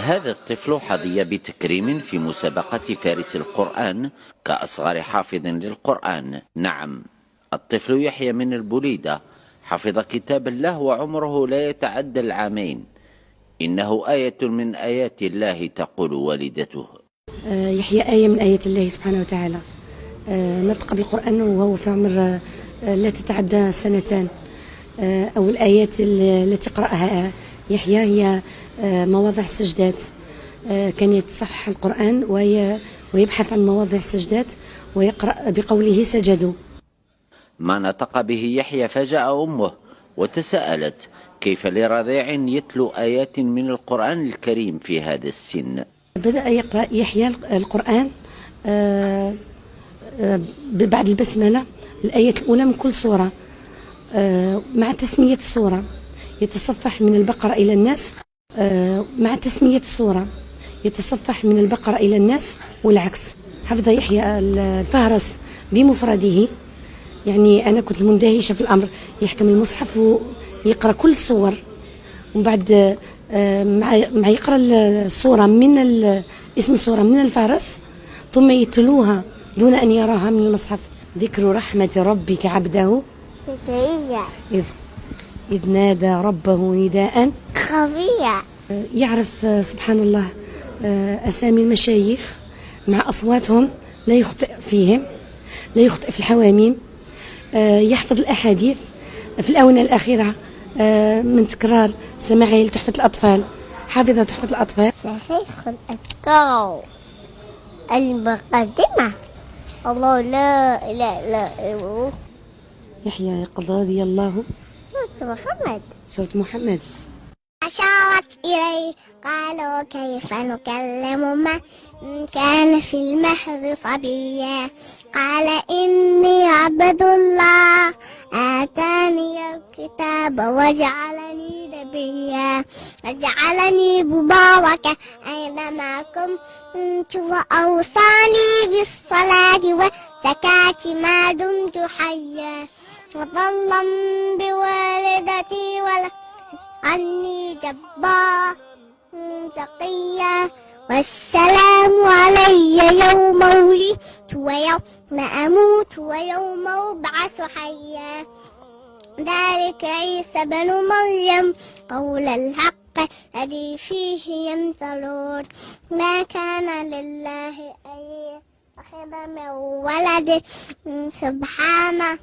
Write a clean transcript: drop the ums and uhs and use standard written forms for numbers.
هذا الطفل حظي بتكريم في مسابقة فارس القرآن كأصغر حافظ للقرآن. نعم، الطفل يحيى من البليدة حفظ كتاب الله وعمره لا يتعدى العامين. إنه آية من آيات الله تقول والدته. يحيى آية من آيات الله سبحانه وتعالى. نطق بالقرآن وهو في عمر لا تتعدى سنتان. أو الآيات التي قرأها يحيى هي مواضع السجدات. كان يتصحح القرآن ويبحث عن مواضع السجدات ويقرأ بقوله سجدوا. ما نطق به يحيى فجأة أمه وتساءلت كيف لرضيع يتلو آيات من القرآن الكريم في هذا السن. بدأ يقرأ يحيى القرآن بعد البسملة الآية الأولى من كل سورة مع تسمية السورة. يتصفح من البقرة إلى الناس مع تسمية السورة. يتصفح من البقرة إلى الناس والعكس. حفظ يحيى الفهرس بمفرده. يعني أنا كنت مندهشة في الأمر، يحكم المصحف ويقرأ كل السور، ومن بعد مع يقرأ السورة من اسم السورة من الفهرس ثم يتلوها دون أن يراها من المصحف. ذكر رحمة ربك عبده إذ نادى ربه نداء خفيا. يعرف سبحان الله أسامي المشايخ مع أصواتهم، لا يخطئ فيهم، لا يخطئ في الحواميم. يحفظ الأحاديث في الآونة الأخيرة من تكرار سماعه لتحفة الأطفال. حافظة تحفة الأطفال. صحيح الأذكار المقدمة الله لا إله إلا هو. يحيى يقول رضي الله. سورة محمد. سورة محمد. أشارت إليه قالوا كيف نكلم من كان في المهد صبيا قال إني عبد الله آتاني الكتاب وجعلني نبيا وجعلني مباركا أينما كنت وأوصاني بالصلاة والزكاة ما دمت حيا وبرا بوالدتي ولا عني جبارا تقيا والسلام علي يوم ولدت ويوم أموت ويوم أبعث حيا ذلك عيسى بن مريم قول الحق الذي فيه يمترون ما كان لله أن يتخذ من ولد سبحانه